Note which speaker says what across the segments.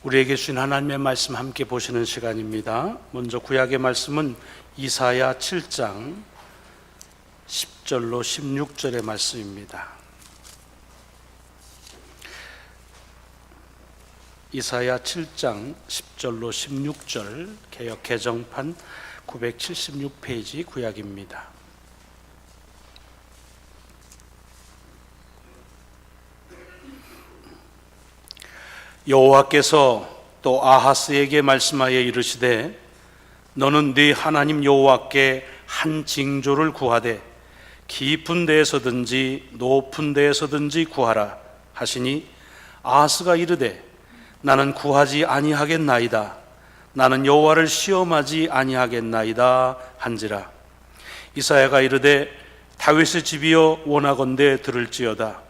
Speaker 1: 우리에게 주신 하나님의 말씀 함께 보시는 시간입니다. 먼저 구약의 말씀은 이사야 7장 10절로 16절의 말씀입니다. 이사야 7장 10절로 16절 개역 개정판 976페이지 구약입니다. 여호와께서 또 아하스에게 말씀하여 이르시되 너는 네 하나님 여호와께 한 징조를 구하되 깊은 데에서든지 높은 데에서든지 구하라 하시니 아하스가 이르되 나는 구하지 아니하겠나이다. 나는 여호와를 시험하지 아니하겠나이다 한지라. 이사야가 이르되 다윗의 집이여 원하건대 들을지어다.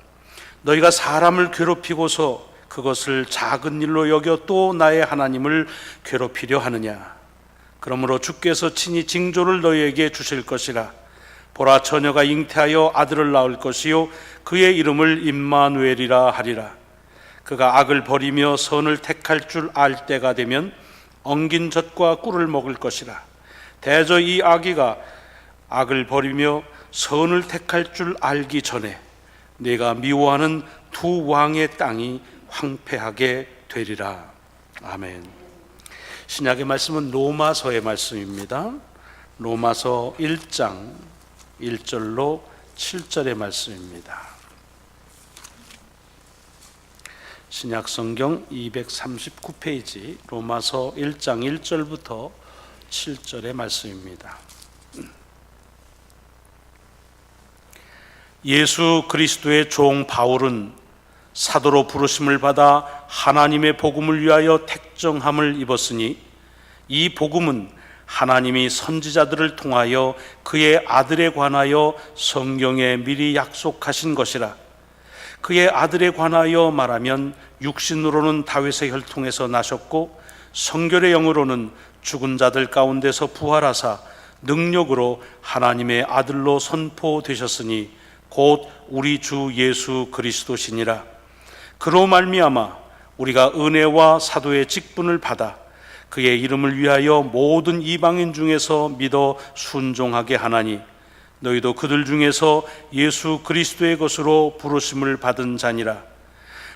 Speaker 1: 너희가 사람을 괴롭히고서 그것을 작은 일로 여겨 또 나의 하나님을 괴롭히려 하느냐. 그러므로 주께서 친히 징조를 너희에게 주실 것이라. 보라, 처녀가 잉태하여 아들을 낳을 것이요 그의 이름을 임마누엘이라 하리라. 그가 악을 버리며 선을 택할 줄 알 때가 되면 엉긴 젖과 꿀을 먹을 것이라. 대저 이 아기가 악을 버리며 선을 택할 줄 알기 전에 네가 미워하는 두 왕의 땅이 황폐하게 되리라. 아멘. 신약의 말씀은 로마서의 말씀입니다. 로마서 1장 1절로 7절의 말씀입니다. 신약 성경 239페이지 로마서 1장 1절부터 7절의 말씀입니다. 예수 그리스도의 종 바울은 사도로 부르심을 받아 하나님의 복음을 위하여 택정함을 입었으니 이 복음은 하나님이 선지자들을 통하여 그의 아들에 관하여 성경에 미리 약속하신 것이라. 그의 아들에 관하여 말하면 육신으로는 다윗의 혈통에서 나셨고 성결의 영으로는 죽은 자들 가운데서 부활하사 능력으로 하나님의 아들로 선포되셨으니 곧 우리 주 예수 그리스도시니라. 그로 말미암아 우리가 은혜와 사도의 직분을 받아 그의 이름을 위하여 모든 이방인 중에서 믿어 순종하게 하나니 너희도 그들 중에서 예수 그리스도의 것으로 부르심을 받은 자니라.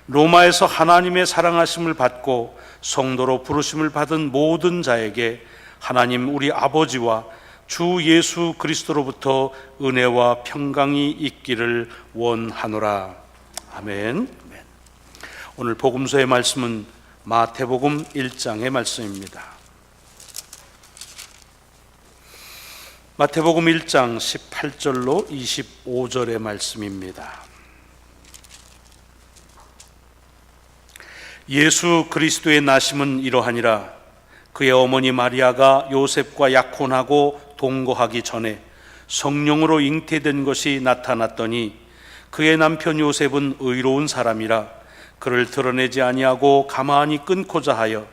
Speaker 1: 로마에서 하나님의 사랑하심을 받고 성도로 부르심을 받은 모든 자에게 하나님 우리 아버지와 주 예수 그리스도로부터 은혜와 평강이 있기를 원하노라. 아멘. 오늘 복음서의 말씀은 마태복음 1장의 말씀입니다. 마태복음 1장 18절로 25절의 말씀입니다. 예수 그리스도의 나심은 이러하니라. 그의 어머니 마리아가 요셉과 약혼하고 동거하기 전에 성령으로 잉태된 것이 나타났더니 그의 남편 요셉은 의로운 사람이라 그를 드러내지 아니하고 가만히 끊고자 하여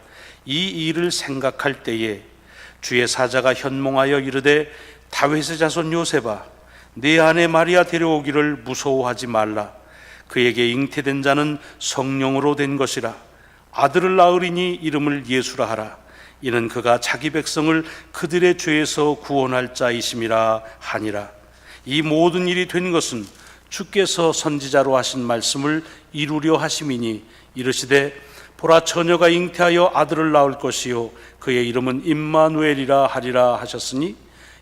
Speaker 1: 이 일을 생각할 때에 주의 사자가 현몽하여 이르되 다윗의 자손 요셉아 네 아내 마리아 데려오기를 무서워하지 말라. 그에게 잉태된 자는 성령으로 된 것이라. 아들을 낳으리니 이름을 예수라 하라. 이는 그가 자기 백성을 그들의 죄에서 구원할 자이심이라 하니라. 이 모든 일이 된 것은 주께서 선지자로 하신 말씀을 이루려 하심이니 이르시되 보라, 처녀가 잉태하여 아들을 낳을 것이요 그의 이름은 임마누엘이라 하리라 하셨으니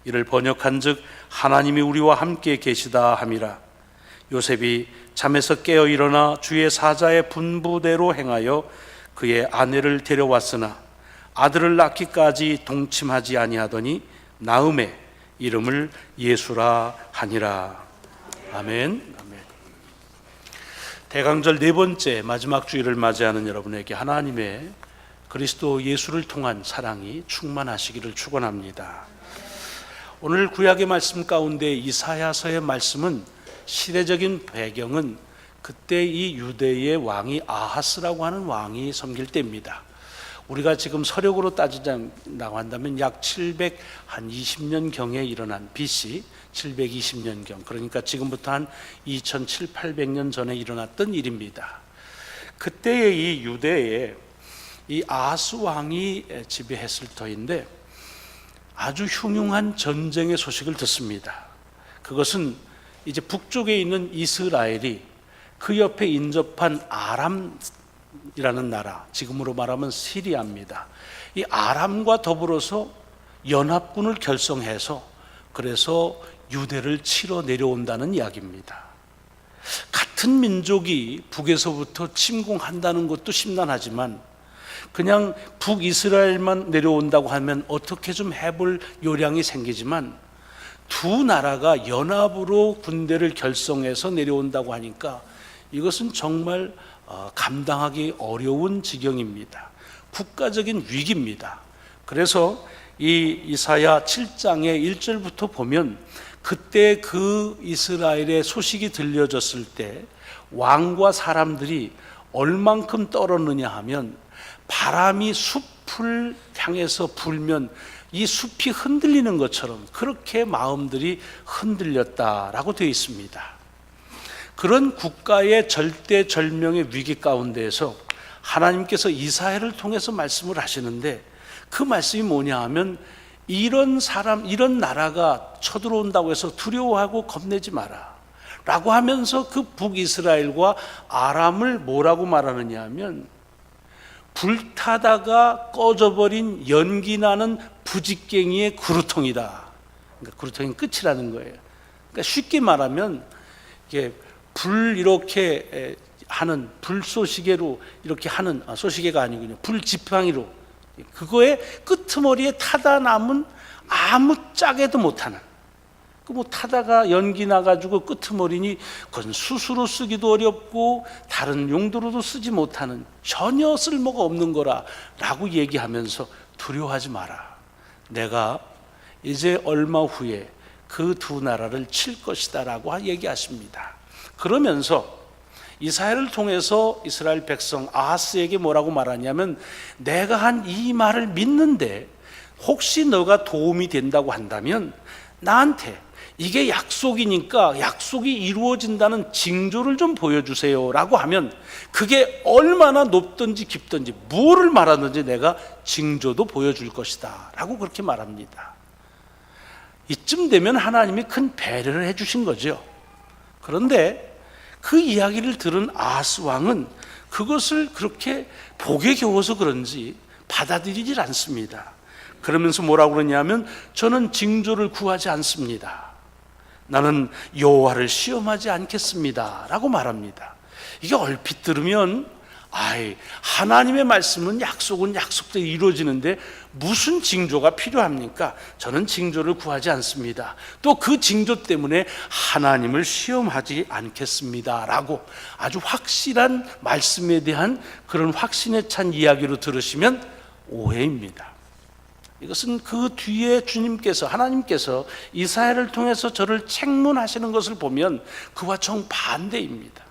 Speaker 1: 이를 번역한즉 하나님이 우리와 함께 계시다 함이라. 요셉이 잠에서 깨어 일어나 주의 사자의 분부대로 행하여 그의 아내를 데려왔으나 아들을 낳기까지 동침하지 아니하더니 나음에 이름을 예수라 하니라. 아멘. 아멘. 대강절 네 번째 마지막 주일을 맞이하는 여러분에게 하나님의 그리스도 예수를 통한 사랑이 충만하시기를 축원합니다. 오늘 구약의 말씀 가운데 이사야서의 말씀은 시대적인 배경은 그때 이 유대의 왕이 아하스라고 하는 왕이 섬길 때입니다. 우리가 지금 서력으로 따지자고 한다면 약 720년경에 일어난 BC 720년경, 그러니까 지금부터 한 2700~800년 전에 일어났던 일입니다. 그때의 이 유대에 이 아하스 왕이 지배했을 터인데 아주 흉흉한 전쟁의 소식을 듣습니다. 그것은 이제 북쪽에 있는 이스라엘이 그 옆에 인접한 아람이라는 나라, 지금으로 말하면 시리아입니다. 이 아람과 더불어서 연합군을 결성해서 그래서 유대를 치러 내려온다는 이야기입니다. 같은 민족이 북에서부터 침공한다는 것도 심란하지만 그냥 북이스라엘만 내려온다고 하면 어떻게 좀 해볼 요량이 생기지만 두 나라가 연합으로 군대를 결성해서 내려온다고 하니까 이것은 정말 감당하기 어려운 지경입니다. 국가적인 위기입니다. 그래서 이 이사야 7장의 1절부터 보면 그때 그 이스라엘의 소식이 들려졌을 때 왕과 사람들이 얼만큼 떨었느냐 하면 바람이 숲을 향해서 불면 이 숲이 흔들리는 것처럼 그렇게 마음들이 흔들렸다라고 되어 있습니다. 그런 국가의 절대절명의 위기 가운데에서 하나님께서 이사야를 통해서 말씀을 하시는데 그 말씀이 뭐냐 하면 이런 사람, 이런 나라가 쳐들어온다고 해서 두려워하고 겁내지 마라 라고 하면서 그 북이스라엘과 아람을 뭐라고 말하느냐 하면 불타다가 꺼져버린 연기 나는 부직갱이의 그루통이다. 그러니까 그루통이 끝이라는 거예요. 그러니까 쉽게 말하면 이게 불 이렇게 하는 불쏘시개로 이렇게 하는 쏘시개가 아니군요. 불지팡이로 그거의 끄트머리에 타다 남은 아무 짝에도 못하는 뭐 타다가 연기 나가지고 끄트머리니 그건 숯으로 쓰기도 어렵고 다른 용도로도 쓰지 못하는 전혀 쓸모가 없는 거라 라고 얘기하면서 두려워하지 마라. 내가 이제 얼마 후에 그 두 나라를 칠 것이다 라고 얘기하십니다. 그러면서 이사야를 통해서 이스라엘 백성 아하스에게 뭐라고 말하냐면 내가 한 이 말을 믿는데 혹시 너가 도움이 된다고 한다면 나한테 이게 약속이니까 약속이 이루어진다는 징조를 좀 보여주세요 라고 하면 그게 얼마나 높든지 깊든지 뭐를 말하든지 내가 징조도 보여줄 것이다 라고 그렇게 말합니다. 이쯤 되면 하나님이 큰 배려를 해주신 거죠. 그런데 그 이야기를 들은 아하스 왕은 그것을 그렇게 복에 겨워서 그런지 받아들이질 않습니다. 그러면서 뭐라고 그러냐면 저는 징조를 구하지 않습니다. 나는 여호와를 시험하지 않겠습니다 라고 말합니다. 이게 얼핏 들으면 하나님의 말씀은 약속은 약속대로 이루어지는데 무슨 징조가 필요합니까? 저는 징조를 구하지 않습니다. 또 그 징조 때문에 하나님을 시험하지 않겠습니다 라고 아주 확실한 말씀에 대한 그런 확신에 찬 이야기로 들으시면 오해입니다. 이것은 그 뒤에 주님께서 하나님께서 이사야를 통해서 저를 책문하시는 것을 보면 그와 정반대입니다.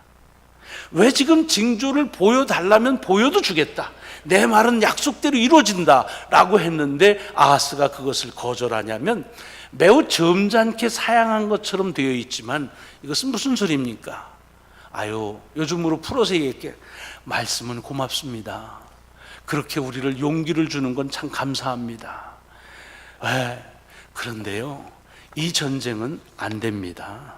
Speaker 1: 왜 지금 징조를 보여달라면 보여도 주겠다, 내 말은 약속대로 이루어진다 라고 했는데 아하스가 그것을 거절하냐면 매우 점잖게 사양한 것처럼 되어 있지만 이것은 무슨 소리입니까? 요즘으로 풀어서 얘기할게. 말씀은 고맙습니다. 그렇게 우리를 용기를 주는 건 참 감사합니다. 그런데요, 이 전쟁은 안 됩니다.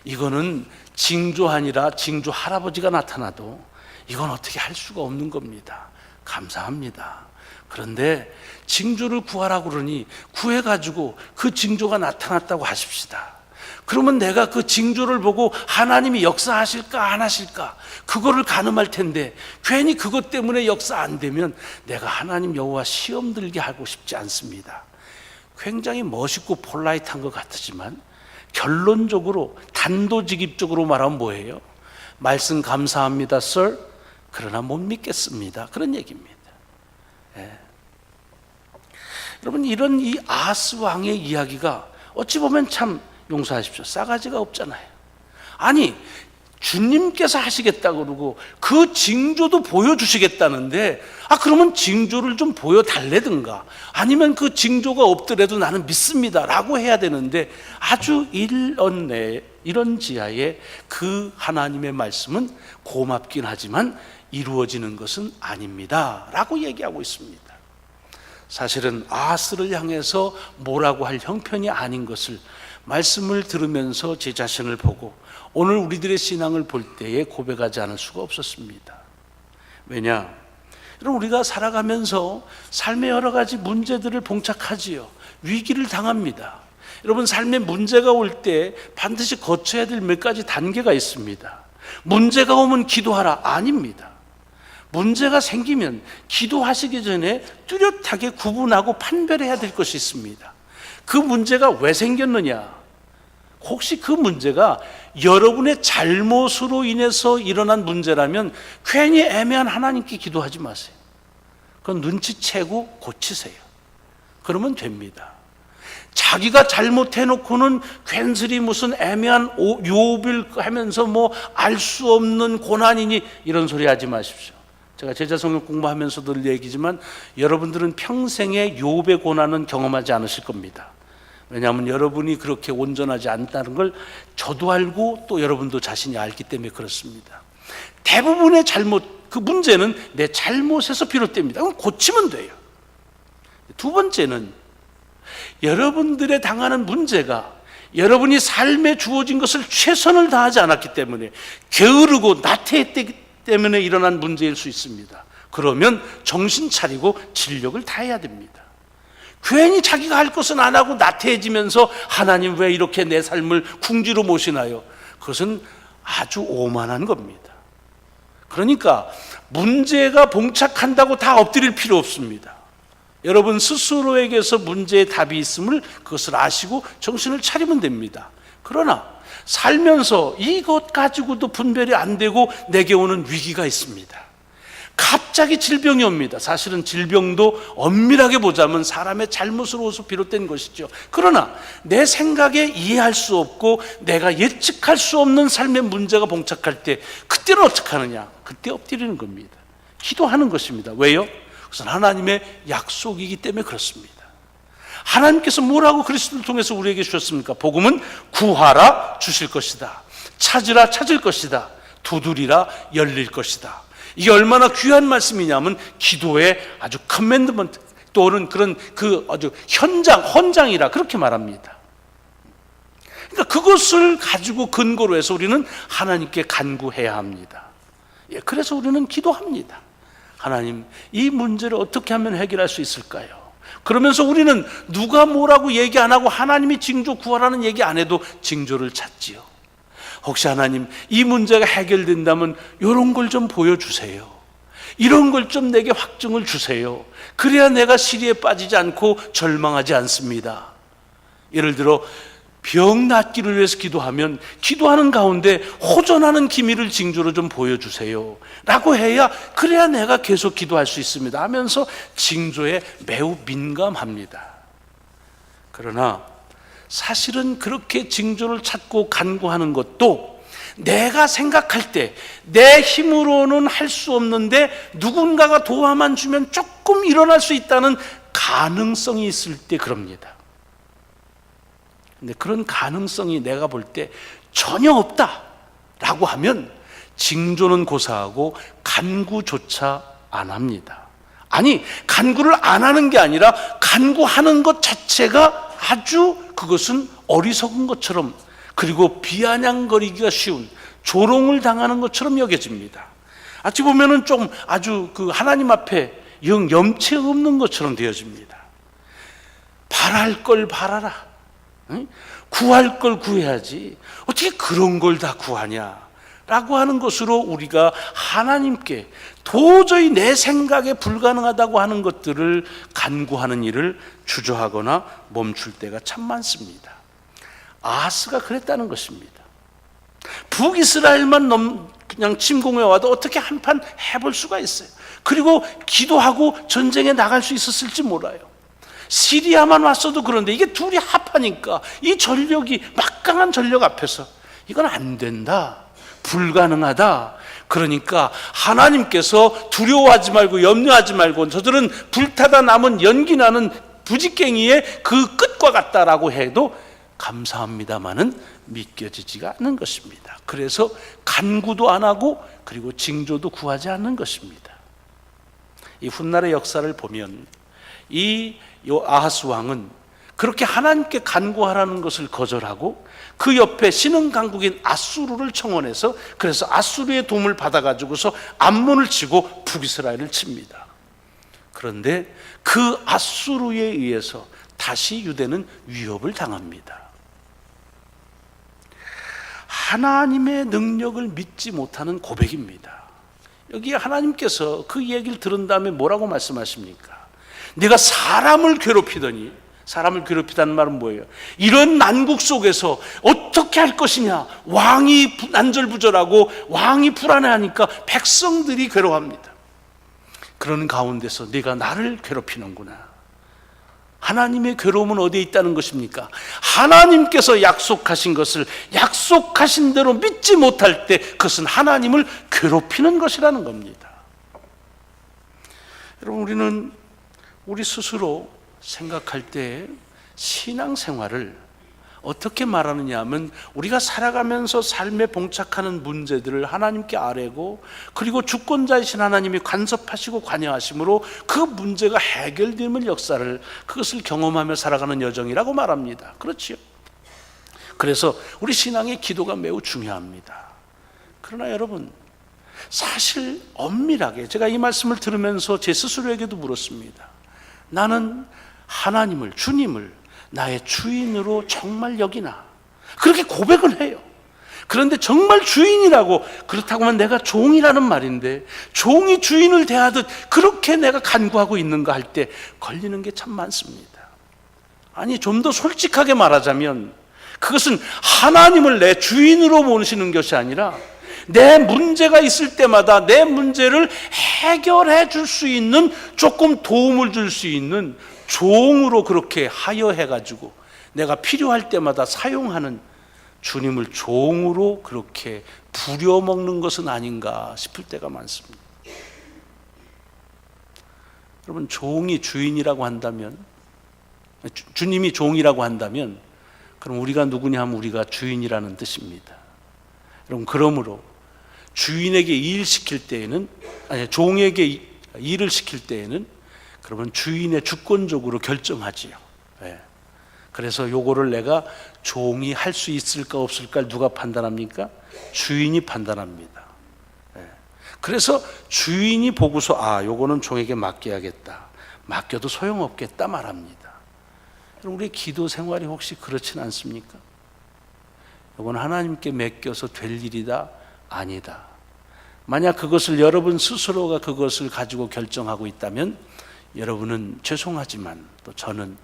Speaker 1: 이거는 징조 아니라 징조 할아버지가 나타나도 이건 어떻게 할 수가 없는 겁니다. 감사합니다. 그런데 징조를 구하라고 그러니 구해가지고 그 징조가 나타났다고 하십시다. 그러면 내가 그 징조를 보고 하나님이 역사하실까 안 하실까 그거를 가늠할 텐데 괜히 그것 때문에 역사 안 되면 내가 하나님 여호와 시험 들게 하고 싶지 않습니다. 굉장히 멋있고 폴라이트한 것 같지만 결론적으로 단도직입적으로 말하면 뭐예요? 말씀 감사합니다, sir. 그러나 못 믿겠습니다. 그런 얘기입니다. 여러분, 이런 이 아하스 왕의 이야기가 어찌 보면 참 용서하십시오, 싸가지가 없잖아요. 주님께서 하시겠다 그러고 그 징조도 보여주시겠다는데, 그러면 징조를 좀 보여달래든가, 아니면 그 징조가 없더라도 나는 믿습니다 라고 해야 되는데, 아주 이런 지하에 그 하나님의 말씀은 고맙긴 하지만 이루어지는 것은 아닙니다 라고 얘기하고 있습니다. 사실은 아하스를 향해서 뭐라고 할 형편이 아닌 것을 말씀을 들으면서 제 자신을 보고 오늘 우리들의 신앙을 볼 때에 고백하지 않을 수가 없었습니다. 왜냐? 여러분, 우리가 살아가면서 삶의 여러 가지 문제들을 봉착하지요. 위기를 당합니다. 여러분, 삶에 문제가 올 때 반드시 거쳐야 될 몇 가지 단계가 있습니다. 문제가 오면 기도하라, 아닙니다. 문제가 생기면 기도하시기 전에 뚜렷하게 구분하고 판별해야 될 것이 있습니다. 그 문제가 왜 생겼느냐? 혹시 그 문제가 여러분의 잘못으로 인해서 일어난 문제라면 괜히 애매한 하나님께 기도하지 마세요. 그건 눈치채고 고치세요. 그러면 됩니다. 자기가 잘못해놓고는 괜스레 무슨 애매한 유업을 하면서 알 수 없는 고난이니 이런 소리 하지 마십시오. 제가 제자성경 공부하면서도 늘 얘기지만 여러분들은 평생에 유업의 고난은 경험하지 않으실 겁니다. 왜냐하면 여러분이 그렇게 온전하지 않다는 걸 저도 알고 또 여러분도 자신이 알기 때문에 그렇습니다. 대부분의 그 문제는 내 잘못에서 비롯됩니다. 그럼 고치면 돼요. 두 번째는 여러분들의 당하는 문제가 여러분이 삶에 주어진 것을 최선을 다하지 않았기 때문에 게으르고 나태했기 때문에 일어난 문제일 수 있습니다. 그러면 정신 차리고 진력을 다해야 됩니다. 괜히 자기가 할 것은 안 하고 나태해지면서 하나님 왜 이렇게 내 삶을 궁지로 모시나요? 그것은 아주 오만한 겁니다. 그러니까 문제가 봉착한다고 다 엎드릴 필요 없습니다. 여러분 스스로에게서 문제의 답이 있음을 그것을 아시고 정신을 차리면 됩니다. 그러나 살면서 이것 가지고도 분별이 안 되고 내게 오는 위기가 있습니다. 갑자기 질병이 옵니다. 사실은 질병도 엄밀하게 보자면 사람의 잘못으로서 비롯된 것이죠. 그러나 내 생각에 이해할 수 없고 내가 예측할 수 없는 삶의 문제가 봉착할 때 그때는 어떻게 하느냐? 그때 엎드리는 겁니다. 기도하는 것입니다. 왜요? 그것은 하나님의 약속이기 때문에 그렇습니다. 하나님께서 뭐라고 그리스도를 통해서 우리에게 주셨습니까? 복음은 구하라 주실 것이다, 찾으라 찾을 것이다, 두드리라 열릴 것이다. 이게 얼마나 귀한 말씀이냐면 기도의 아주 커맨드먼트 또는 그런 아주 헌장이라 그렇게 말합니다. 그러니까 그것을 가지고 근거로 해서 우리는 하나님께 간구해야 합니다. 그래서 우리는 기도합니다. 하나님, 이 문제를 어떻게 하면 해결할 수 있을까요? 그러면서 우리는 누가 뭐라고 얘기 안 하고 하나님이 징조 구하라는 얘기 안 해도 징조를 찾지요. 혹시 하나님 이 문제가 해결된다면 이런 걸 좀 보여주세요. 이런 걸 좀 내게 확증을 주세요. 그래야 내가 시리에 빠지지 않고 절망하지 않습니다. 예를 들어 병 낫기를 위해서 기도하면 기도하는 가운데 호전하는 기미를 징조로 좀 보여주세요 라고 해야 그래야 내가 계속 기도할 수 있습니다 하면서 징조에 매우 민감합니다. 그러나 사실은 그렇게 징조를 찾고 간구하는 것도 내가 생각할 때 내 힘으로는 할 수 없는데 누군가가 도와만 주면 조금 일어날 수 있다는 가능성이 있을 때 그럽니다. 근데 그런 가능성이 내가 볼 때 전혀 없다라고 하면 징조는 고사하고 간구조차 안 합니다. 아니, 간구를 안 하는 게 아니라 간구하는 것 자체가 아주 그것은 어리석은 것처럼, 그리고 비아냥거리기가 쉬운, 조롱을 당하는 것처럼 여겨집니다. 어찌 보면은 좀 아주 하나님 앞에 영 염치 없는 것처럼 되어집니다. 바랄 걸 바라라, 구할 걸 구해야지 어떻게 그런 걸 다 구하냐 라고 하는 것으로 우리가 하나님께 도저히 내 생각에 불가능하다고 하는 것들을 간구하는 일을 주저하거나 멈출 때가 참 많습니다. 아하스가 그랬다는 것입니다. 북이스라엘만 그냥 침공해 와도 어떻게 한판 해볼 수가 있어요. 그리고 기도하고 전쟁에 나갈 수 있었을지 몰라요. 시리아만 왔어도 그런데 이게 둘이 합하니까 이 전력이 막강한 전력 앞에서 이건 안 된다, 불가능하다. 그러니까 하나님께서 두려워하지 말고 염려하지 말고 저들은 불타다 남은 연기 나는 부지깽이의 그 끝과 같다라고 해도 감사합니다마는 믿겨지지가 않는 것입니다. 그래서 간구도 안 하고 그리고 징조도 구하지 않는 것입니다. 이 훗날의 역사를 보면 이 아하스 왕은 그렇게 하나님께 간구하라는 것을 거절하고 그 옆에 신흥 강국인 아수르를 청원해서 그래서 아수르의 도움을 받아가지고서 암몬을 치고 북이스라엘을 칩니다. 그런데 그 아수르에 의해서 다시 유대는 위협을 당합니다. 하나님의 능력을 믿지 못하는 고백입니다. 여기 하나님께서 그 얘기를 들은 다음에 뭐라고 말씀하십니까? 내가 사람을 괴롭히더니, 사람을 괴롭히다는 말은 뭐예요? 이런 난국 속에서 어떻게 할 것이냐? 왕이 난절부절하고 왕이 불안해하니까 백성들이 괴로워합니다. 그런 가운데서 네가 나를 괴롭히는구나. 하나님의 괴로움은 어디에 있다는 것입니까? 하나님께서 약속하신 것을 약속하신 대로 믿지 못할 때 그것은 하나님을 괴롭히는 것이라는 겁니다. 여러분, 우리는 우리 스스로 생각할 때 신앙생활을 어떻게 말하느냐 하면 우리가 살아가면서 삶에 봉착하는 문제들을 하나님께 아뢰고 그리고 주권자이신 하나님이 간섭하시고 관여하심으로 그 문제가 해결되는 역사를 그것을 경험하며 살아가는 여정이라고 말합니다. 그렇지요? 그래서 우리 신앙의 기도가 매우 중요합니다. 그러나 여러분, 사실 엄밀하게 제가 이 말씀을 들으면서 제 스스로에게도 물었습니다. 나는 하나님을, 주님을 나의 주인으로 정말 여기나? 그렇게 고백을 해요. 그런데 정말 주인이라고, 그렇다고 하면 내가 종이라는 말인데 종이 주인을 대하듯 그렇게 내가 간구하고 있는가 할 때 걸리는 게 참 많습니다. 아니, 좀 더 솔직하게 말하자면 그것은 하나님을 내 주인으로 모시는 것이 아니라 내 문제가 있을 때마다 내 문제를 해결해 줄 수 있는, 조금 도움을 줄 수 있는 종으로 그렇게 하여해가지고 내가 필요할 때마다 사용하는 주님을 종으로 그렇게 부려먹는 것은 아닌가 싶을 때가 많습니다. 여러분, 종이 주인이라고 한다면, 주님이 종이라고 한다면 그럼 우리가 누구냐 하면 우리가 주인이라는 뜻입니다. 여러분, 그러므로 주인에게 일 시킬 때에는, 아니, 종에게 일을 시킬 때에는 그러면 주인의 주권적으로 결정하지요. 네. 그래서 요거를 내가 종이 할 수 있을까 없을까 누가 판단합니까? 주인이 판단합니다. 네. 그래서 주인이 보고서 요거는 종에게 맡겨야겠다, 맡겨도 소용없겠다 말합니다. 우리 기도 생활이 혹시 그렇진 않습니까? 이건 하나님께 맡겨서 될 일이다? 아니다. 만약 그것을 여러분 스스로가 그것을 가지고 결정하고 있다면 여러분은 죄송하지만 또 저는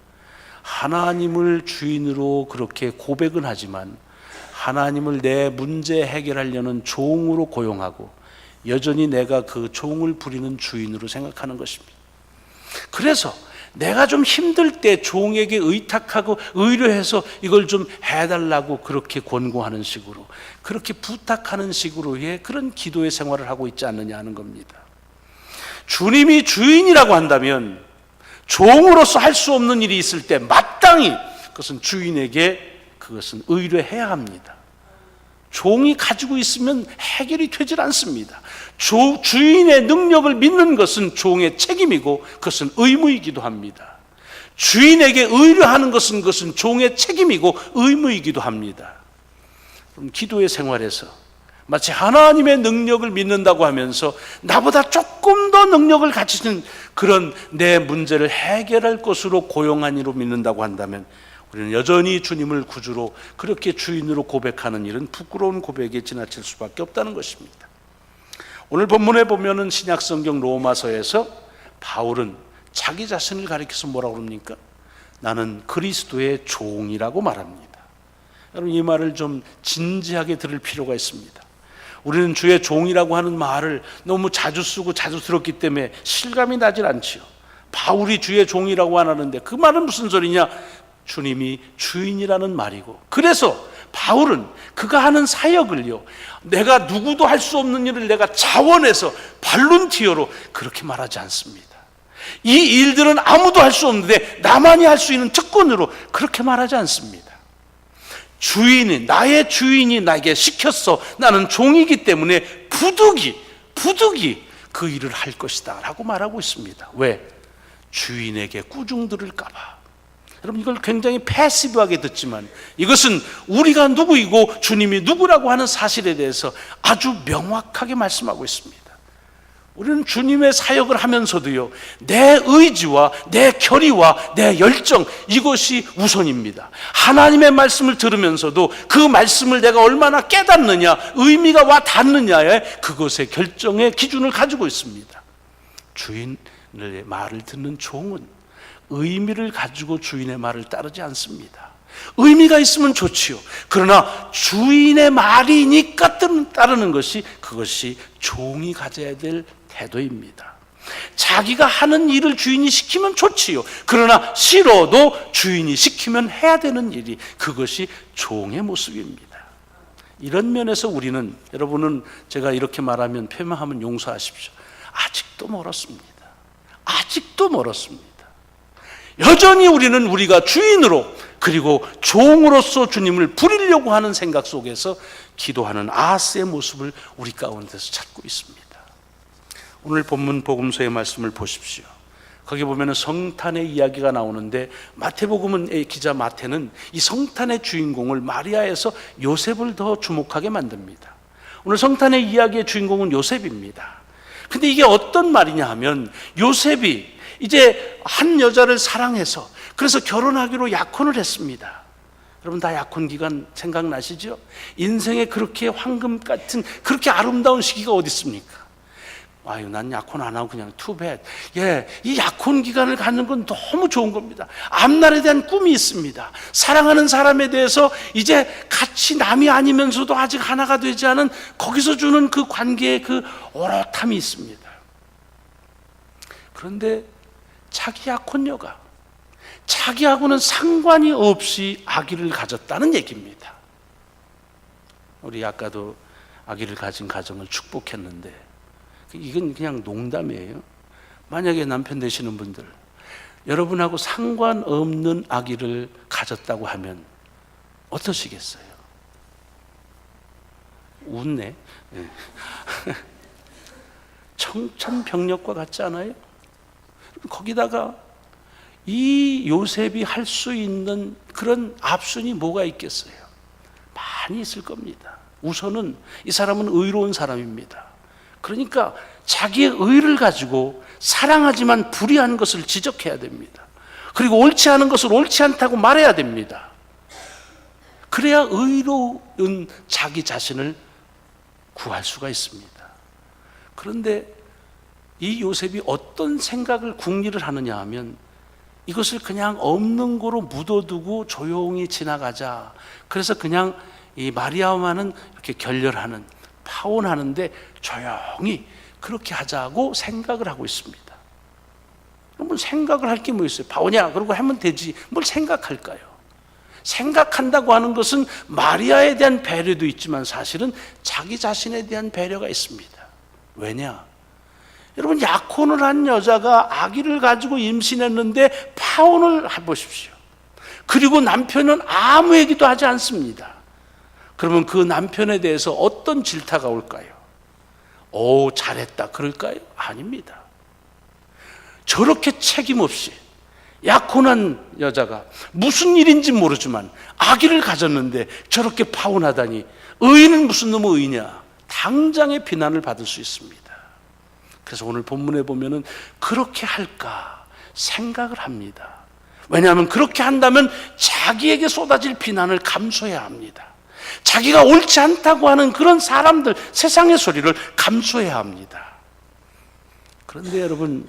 Speaker 1: 하나님을 주인으로 그렇게 고백은 하지만 하나님을 내 문제 해결하려는 종으로 고용하고 여전히 내가 그 종을 부리는 주인으로 생각하는 것입니다. 그래서 내가 좀 힘들 때 종에게 의탁하고 의뢰해서 이걸 좀 해달라고 그렇게 권고하는 식으로, 그렇게 부탁하는 식으로의 그런 기도의 생활을 하고 있지 않느냐 하는 겁니다. 주님이 주인이라고 한다면 종으로서 할 수 없는 일이 있을 때 마땅히 그것은 주인에게 그것은 의뢰해야 합니다. 종이 가지고 있으면 해결이 되질 않습니다. 주인의 능력을 믿는 것은 종의 책임이고 그것은 의무이기도 합니다. 주인에게 의뢰하는 것은 그것은 종의 책임이고 의무이기도 합니다. 그럼 기도의 생활에서 마치 하나님의 능력을 믿는다고 하면서 나보다 조금 더 능력을 가지는 그런 내 문제를 해결할 것으로 고용한 이로 믿는다고 한다면 우리는 여전히 주님을 구주로 그렇게 주인으로 고백하는 일은 부끄러운 고백에 지나칠 수밖에 없다는 것입니다. 오늘 본문에 보면은 신약성경 로마서에서 바울은 자기 자신을 가리켜서 뭐라고 그럽니까? 나는 그리스도의 종이라고 말합니다. 여러분, 이 말을 좀 진지하게 들을 필요가 있습니다. 우리는 주의 종이라고 하는 말을 너무 자주 쓰고 자주 들었기 때문에 실감이 나질 않지요. 바울이 주의 종이라고 안 하는데 그 말은 무슨 소리냐? 주님이 주인이라는 말이고, 그래서 바울은 그가 하는 사역을요, 내가 누구도 할 수 없는 일을 내가 자원해서 발룬티어로 그렇게 말하지 않습니다. 이 일들은 아무도 할 수 없는데 나만이 할 수 있는 특권으로 그렇게 말하지 않습니다. 나의 주인이 나에게 시켰어. 나는 종이기 때문에 부득이 그 일을 할 것이다 라고 말하고 있습니다. 왜? 주인에게 꾸중 들을까 봐. 여러분, 이걸 굉장히 패시브하게 듣지만 이것은 우리가 누구이고 주님이 누구라고 하는 사실에 대해서 아주 명확하게 말씀하고 있습니다. 우리는 주님의 사역을 하면서도요, 내 의지와 내 결의와 내 열정, 이것이 우선입니다. 하나님의 말씀을 들으면서도 그 말씀을 내가 얼마나 깨닫느냐, 의미가 와 닿느냐에 그것의 결정의 기준을 가지고 있습니다. 주인의 말을 듣는 종은 의미를 가지고 주인의 말을 따르지 않습니다. 의미가 있으면 좋지요. 그러나 주인의 말이니까 따르는 것이, 그것이 종이 가져야 될 태도입니다. 자기가 하는 일을 주인이 시키면 좋지요. 그러나 싫어도 주인이 시키면 해야 되는 일이, 그것이 종의 모습입니다. 이런 면에서 우리는, 여러분은 제가 이렇게 말하면 표명하면 용서하십시오. 아직도 멀었습니다. 아직도 멀었습니다. 여전히 우리는 우리가 주인으로 그리고 종으로서 주님을 부리려고 하는 생각 속에서 기도하는 아하스의 모습을 우리 가운데서 찾고 있습니다. 오늘 본문 복음서의 말씀을 보십시오. 거기 보면 성탄의 이야기가 나오는데, 마태복음의 기자 마태는 이 성탄의 주인공을 마리아에서 요셉을 더 주목하게 만듭니다. 오늘 성탄의 이야기의 주인공은 요셉입니다. 근데 이게 어떤 말이냐 하면, 요셉이 이제 한 여자를 사랑해서 그래서 결혼하기로 약혼을 했습니다. 여러분, 다 약혼 기간 생각나시죠? 인생에 그렇게 황금 같은 그렇게 아름다운 시기가 어디 있습니까? 아유, 난 약혼 안 하고 그냥 too bad. 예, 이 약혼 기간을 갖는 건 너무 좋은 겁니다. 앞날에 대한 꿈이 있습니다. 사랑하는 사람에 대해서 이제 같이 남이 아니면서도 아직 하나가 되지 않은, 거기서 주는 그 관계의 그 오롯함이 있습니다. 그런데 자기 약혼녀가 자기하고는 상관이 없이 아기를 가졌다는 얘기입니다. 우리 아까도 아기를 가진 가정을 축복했는데, 이건 그냥 농담이에요. 만약에 남편 되시는 분들, 여러분하고 상관없는 아기를 가졌다고 하면 어떠시겠어요? 웃네. 네. 청천벽력과 같지 않아요? 거기다가 이 요셉이 할 수 있는 그런 앞순이 뭐가 있겠어요? 많이 있을 겁니다. 우선은 이 사람은 의로운 사람입니다. 그러니까 자기의 의를 가지고 사랑하지만 불의한 것을 지적해야 됩니다. 그리고 옳지 않은 것을 옳지 않다고 말해야 됩니다. 그래야 의로운 자기 자신을 구할 수가 있습니다. 그런데 이 요셉이 어떤 생각을 궁리를 하느냐 하면, 이것을 그냥 없는 거로 묻어두고 조용히 지나가자. 그래서 그냥 이 마리아와는 이렇게 결렬하는, 파혼하는데 조용히 그렇게 하자고 생각을 하고 있습니다. 그러면 생각을 할 게 뭐 있어요? 파혼이야 그러고 하면 되지, 뭘 생각할까요? 생각한다고 하는 것은 마리아에 대한 배려도 있지만 사실은 자기 자신에 대한 배려가 있습니다. 왜냐? 여러분, 약혼을 한 여자가 아기를 가지고 임신했는데 파혼을 해보십시오. 그리고 남편은 아무 얘기도 하지 않습니다. 그러면 그 남편에 대해서 어떤 질타가 올까요? 오, 잘했다 그럴까요? 아닙니다. 저렇게 책임 없이 약혼한 여자가 무슨 일인지 모르지만 아기를 가졌는데 저렇게 파혼하다니, 의인은 무슨 놈의 의냐, 당장의 비난을 받을 수 있습니다. 그래서 오늘 본문에 보면은 그렇게 할까 생각을 합니다. 왜냐하면 그렇게 한다면 자기에게 쏟아질 비난을 감수해야 합니다. 자기가 옳지 않다고 하는 그런 사람들, 세상의 소리를 감수해야 합니다. 그런데 여러분,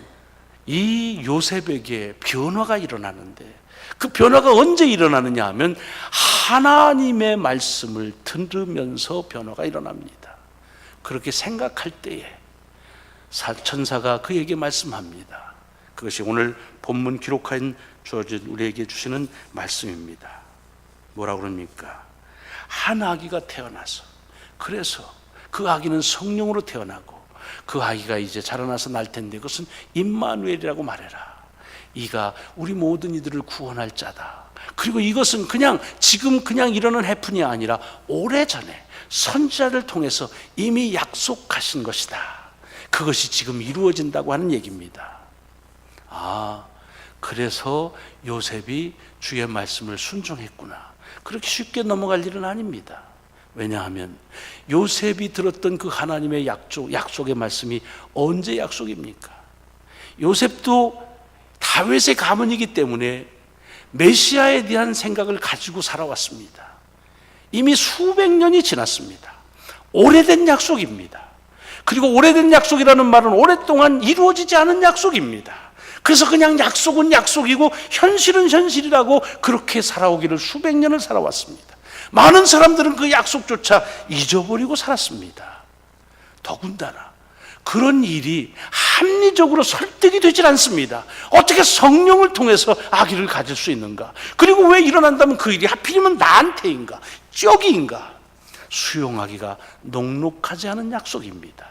Speaker 1: 이 요셉에게 변화가 일어나는데, 그 변화가 언제 일어나느냐 하면 하나님의 말씀을 들으면서 변화가 일어납니다. 그렇게 생각할 때에 천사가 그에게 말씀합니다. 그것이 오늘 본문 기록한 주어진 우리에게 주시는 말씀입니다. 뭐라고 그럽니까? 한 아기가 태어나서, 그래서 그 아기는 성령으로 태어나고 그 아기가 이제 자라나서 날 텐데 그것은 임마누엘이라고 말해라. 이가 우리 모든 이들을 구원할 자다. 그리고 이것은 그냥 지금 그냥 일어난 해픈이 아니라 오래전에 선지자를 통해서 이미 약속하신 것이다. 그것이 지금 이루어진다고 하는 얘기입니다. 그래서 요셉이 주의 말씀을 순종했구나. 그렇게 쉽게 넘어갈 일은 아닙니다. 왜냐하면 요셉이 들었던 그 하나님의 약속의 말씀이 언제 약속입니까? 요셉도 다윗의 가문이기 때문에 메시아에 대한 생각을 가지고 살아왔습니다. 이미 수백 년이 지났습니다. 오래된 약속입니다. 그리고 오래된 약속이라는 말은 오랫동안 이루어지지 않은 약속입니다. 그래서 그냥 약속은 약속이고 현실은 현실이라고 그렇게 살아오기를 수백 년을 살아왔습니다. 많은 사람들은 그 약속조차 잊어버리고 살았습니다. 더군다나 그런 일이 합리적으로 설득이 되질 않습니다. 어떻게 성령을 통해서 아기를 가질 수 있는가? 그리고 왜 일어난다면 그 일이 하필이면 나한테인가? 쪽이인가? 수용하기가 녹록하지 않은 약속입니다.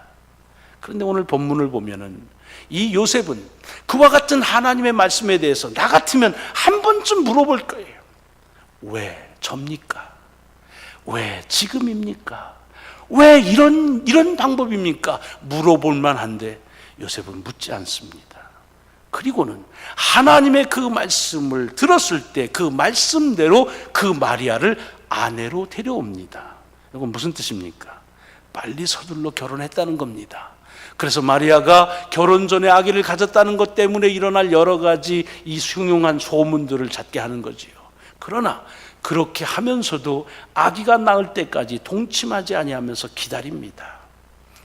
Speaker 1: 그런데 오늘 본문을 보면은 이 요셉은 그와 같은 하나님의 말씀에 대해서 나 같으면 한 번쯤 물어볼 거예요. 왜 접니까? 왜 지금입니까? 왜 이런 방법입니까? 물어볼 만한데 요셉은 묻지 않습니다. 그리고는 하나님의 그 말씀을 들었을 때 그 말씀대로 그 마리아를 아내로 데려옵니다. 이건 무슨 뜻입니까? 빨리 서둘러 결혼했다는 겁니다. 그래서 마리아가 결혼 전에 아기를 가졌다는 것 때문에 일어날 여러 가지 이 흉흉한 소문들을 찾게 하는 거지요. 그러나 그렇게 하면서도 아기가 낳을 때까지 동침하지 아니하면서 기다립니다.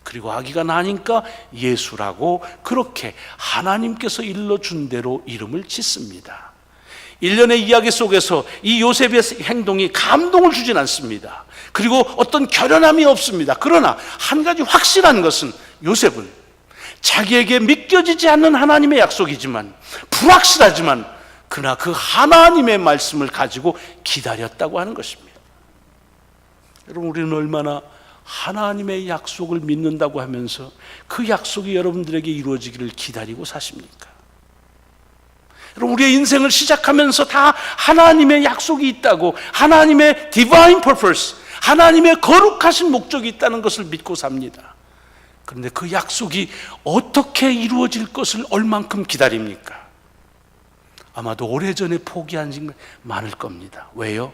Speaker 1: 그리고 아기가 나니까 예수라고 그렇게 하나님께서 일러준 대로 이름을 짓습니다. 일련의 이야기 속에서 이 요셉의 행동이 감동을 주진 않습니다. 그리고 어떤 결연함이 없습니다. 그러나 한 가지 확실한 것은 요셉은 자기에게 믿겨지지 않는 하나님의 약속이지만, 불확실하지만 그러나 그 하나님의 말씀을 가지고 기다렸다고 하는 것입니다. 여러분, 우리는 얼마나 하나님의 약속을 믿는다고 하면서 그 약속이 여러분들에게 이루어지기를 기다리고 사십니까? 여러분, 우리의 인생을 시작하면서 다 하나님의 약속이 있다고, 하나님의 divine purpose, 하나님의 거룩하신 목적이 있다는 것을 믿고 삽니다. 그런데 그 약속이 어떻게 이루어질 것을 얼만큼 기다립니까? 아마도 오래전에 포기한 지 많을 겁니다. 왜요?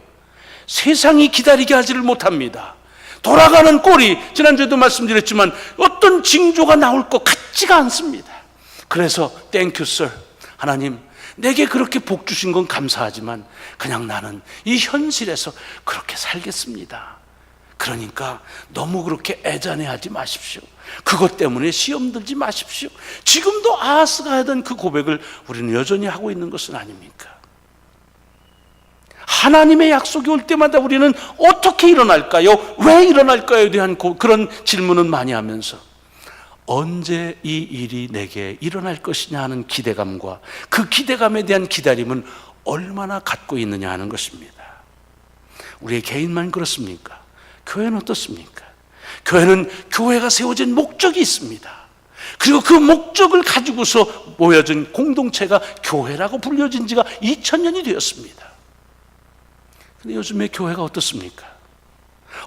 Speaker 1: 세상이 기다리게 하지를 못합니다. 돌아가는 꼴이, 지난주에도 말씀드렸지만 어떤 징조가 나올 것 같지가 않습니다. 그래서 Thank you, sir. 하나님, 내게 그렇게 복 주신 건 감사하지만 그냥 나는 이 현실에서 그렇게 살겠습니다. 그러니까 너무 그렇게 애잔해하지 마십시오. 그것 때문에 시험 들지 마십시오. 지금도 아하스가 하던 그 고백을 우리는 여전히 하고 있는 것은 아닙니까? 하나님의 약속이 올 때마다 우리는 어떻게 일어날까요? 왜 일어날까요에 대한 그런 질문은 많이 하면서 언제 이 일이 내게 일어날 것이냐 하는 기대감과 그 기대감에 대한 기다림은 얼마나 갖고 있느냐 하는 것입니다. 우리의 개인만 그렇습니까? 교회는 어떻습니까? 교회는 교회가 세워진 목적이 있습니다. 그리고 그 목적을 가지고서 모여진 공동체가 교회라고 불려진 지가 2000년이 되었습니다. 근데 요즘에 교회가 어떻습니까?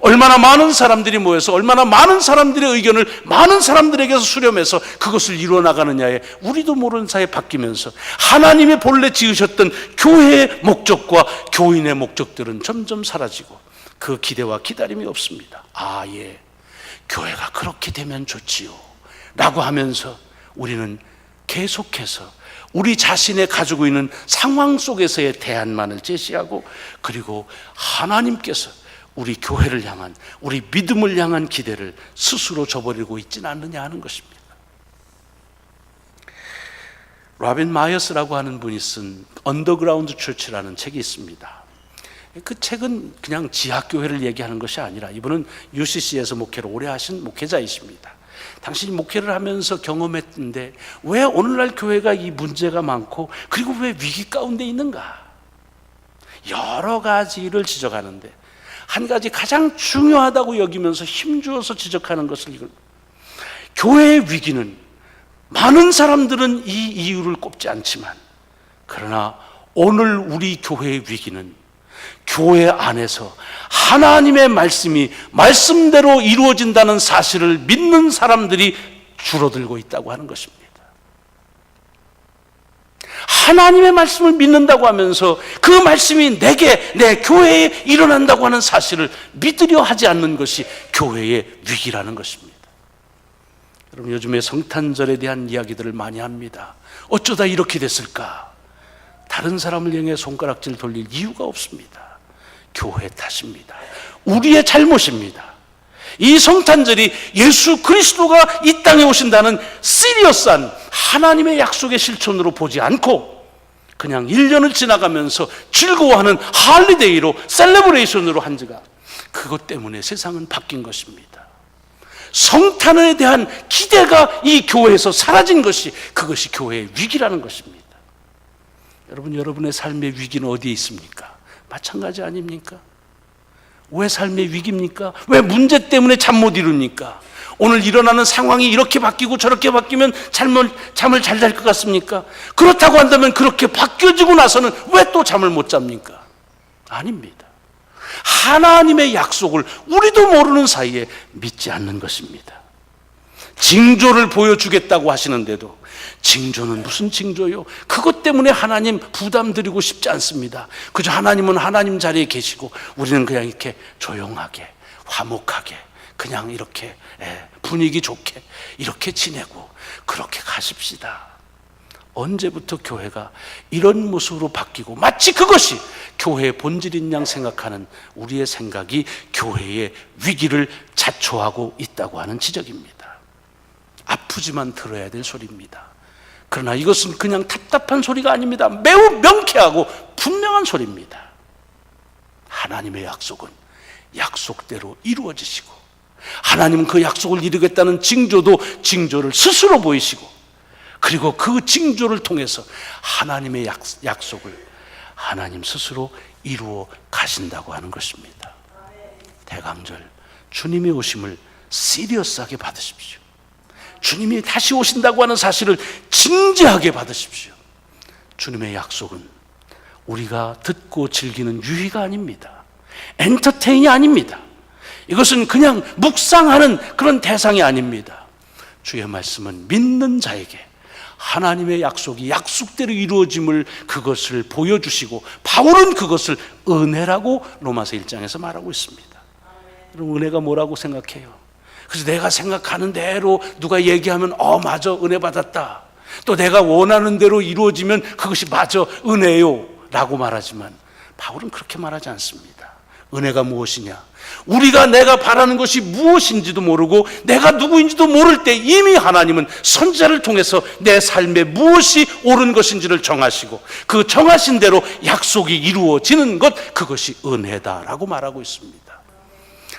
Speaker 1: 얼마나 많은 사람들이 모여서 얼마나 많은 사람들의 의견을 많은 사람들에게서 수렴해서 그것을 이루어 나가느냐에 우리도 모르는 사이에 바뀌면서 하나님의 본래 지으셨던 교회의 목적과 교인의 목적들은 점점 사라지고 그 기대와 기다림이 없습니다. 아, 예, 교회가 그렇게 되면 좋지요 라고 하면서 우리는 계속해서 우리 자신의 가지고 있는 상황 속에서의 대안만을 제시하고, 그리고 하나님께서 우리 교회를 향한, 우리 믿음을 향한 기대를 스스로 저버리고 있지는 않느냐 하는 것입니다. 라빈 마이어스라고 하는 분이 쓴 언더그라운드 처치라는 책이 있습니다. 그 책은 그냥 지하교회를 얘기하는 것이 아니라, 이분은 UCC에서 목회를 오래 하신 목회자이십니다. 당신이 목회를 하면서 경험했는데 왜 오늘날 교회가 이 문제가 많고 그리고 왜 위기 가운데 있는가, 여러 가지를 지적하는데 한 가지 가장 중요하다고 여기면서 힘주어서 지적하는 것을 이걸, 교회의 위기는 많은 사람들은 이 이유를 꼽지 않지만, 그러나 오늘 우리 교회의 위기는 교회 안에서 하나님의 말씀이 말씀대로 이루어진다는 사실을 믿는 사람들이 줄어들고 있다고 하는 것입니다. 하나님의 말씀을 믿는다고 하면서 그 말씀이 내게, 내 교회에 일어난다고 하는 사실을 믿으려 하지 않는 것이 교회의 위기라는 것입니다. 여러분, 요즘에 성탄절에 대한 이야기들을 많이 합니다. 어쩌다 이렇게 됐을까? 다른 사람을 향해 손가락질 돌릴 이유가 없습니다. 교회 탓입니다. 우리의 잘못입니다. 이 성탄절이 예수 그리스도가 이 땅에 오신다는 시리어스한 하나님의 약속의 실천으로 보지 않고 그냥 1년을 지나가면서 즐거워하는 할리데이로, 셀레브레이션으로 한 지가, 그것 때문에 세상은 바뀐 것입니다. 성탄에 대한 기대가 이 교회에서 사라진 것이, 그것이 교회의 위기라는 것입니다. 여러분, 여러분의 삶의 위기는 어디에 있습니까? 마찬가지 아닙니까? 왜 삶의 위기입니까? 왜 문제 때문에 잠 못 이룹니까? 오늘 일어나는 상황이 이렇게 바뀌고 저렇게 바뀌면 잠을 잘 잘 것 같습니까? 그렇다고 한다면 그렇게 바뀌어지고 나서는 왜 또 잠을 못 잡니까? 아닙니다. 하나님의 약속을 우리도 모르는 사이에 믿지 않는 것입니다. 징조를 보여주겠다고 하시는데도 징조는 무슨 징조요? 그것 때문에 하나님 부담 드리고 싶지 않습니다. 그저 하나님은 하나님 자리에 계시고 우리는 그냥 이렇게 조용하게, 화목하게, 그냥 이렇게 분위기 좋게 이렇게 지내고 그렇게 가십시다. 언제부터 교회가 이런 모습으로 바뀌고 마치 그것이 교회의 본질인 양 생각하는 우리의 생각이 교회의 위기를 자초하고 있다고 하는 지적입니다. 아프지만 들어야 될 소리입니다. 그러나 이것은 그냥 답답한 소리가 아닙니다. 매우 명쾌하고 분명한 소리입니다. 하나님의 약속은 약속대로 이루어지시고, 하나님은 그 약속을 이루겠다는 징조를 스스로 보이시고, 그리고 그 징조를 통해서 하나님의 약속을 하나님 스스로 이루어 가신다고 하는 것입니다. 대강절, 주님의 오심을 시리어스하게 받으십시오. 주님이 다시 오신다고 하는 사실을 진지하게 받으십시오. 주님의 약속은 우리가 듣고 즐기는 유희가 아닙니다. 엔터테인이 아닙니다. 이것은 그냥 묵상하는 그런 대상이 아닙니다. 주의 말씀은 믿는 자에게 하나님의 약속이 약속대로 이루어짐을, 그것을 보여주시고, 바울은 그것을 은혜라고 로마서 1장에서 말하고 있습니다. 여러분, 은혜가 뭐라고 생각해요? 그래서 내가 생각하는 대로 누가 얘기하면 맞아, 은혜 받았다. 또 내가 원하는 대로 이루어지면 그것이 맞아, 은혜요 라고 말하지만 바울은 그렇게 말하지 않습니다. 은혜가 무엇이냐? 내가 바라는 것이 무엇인지도 모르고 내가 누구인지도 모를 때 이미 하나님은 선지자를 통해서 내 삶에 무엇이 옳은 것인지를 정하시고 그 정하신 대로 약속이 이루어지는 것, 그것이 은혜다라고 말하고 있습니다.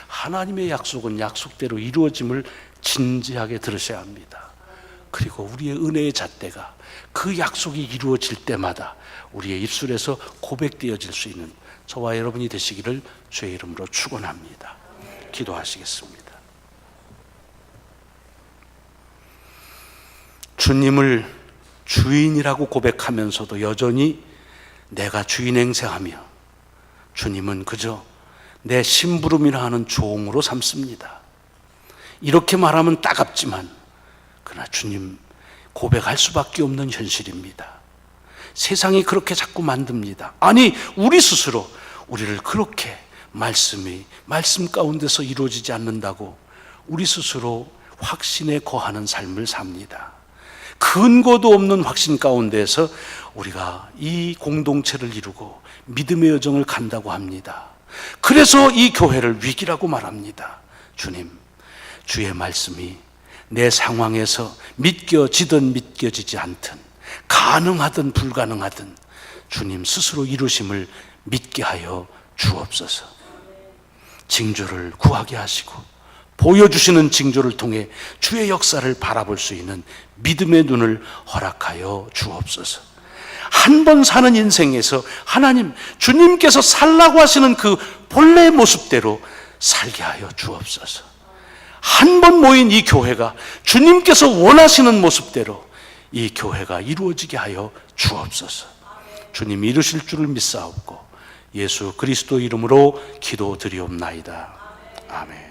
Speaker 1: 하나님의 약속은 약속대로 이루어짐을 진지하게 들으셔야 합니다. 그리고 우리의 은혜의 잣대가 그 약속이 이루어질 때마다 우리의 입술에서 고백되어질 수 있는 저와 여러분이 되시기를 주의 이름으로 축원합니다. 기도하시겠습니다. 주님을 주인이라고 고백하면서도 여전히 내가 주인 행세하며 주님은 그저 내 심부름이라 하는 종으로 삼습니다. 이렇게 말하면 따갑지만 그러나 주님, 고백할 수밖에 없는 현실입니다. 세상이 그렇게 자꾸 만듭니다. 아니, 우리 스스로 우리를 그렇게 말씀 가운데서 이루어지지 않는다고 우리 스스로 확신에 거하는 삶을 삽니다. 근거도 없는 확신 가운데서 우리가 이 공동체를 이루고 믿음의 여정을 간다고 합니다. 그래서 이 교회를 위기라고 말합니다. 주님, 주의 말씀이 내 상황에서 믿겨지든 믿겨지지 않든, 가능하든 불가능하든 주님 스스로 이루심을 믿게 하여 주옵소서. 징조를 구하게 하시고 보여주시는 징조를 통해 주의 역사를 바라볼 수 있는 믿음의 눈을 허락하여 주옵소서. 한 번 사는 인생에서 하나님, 주님께서 살라고 하시는 그 본래의 모습대로 살게 하여 주옵소서. 한 번 모인 이 교회가 주님께서 원하시는 모습대로 이 교회가 이루어지게 하여 주옵소서. 주님 이루실 줄을 믿사옵고 예수 그리스도 이름으로 기도드리옵나이다. 아멘.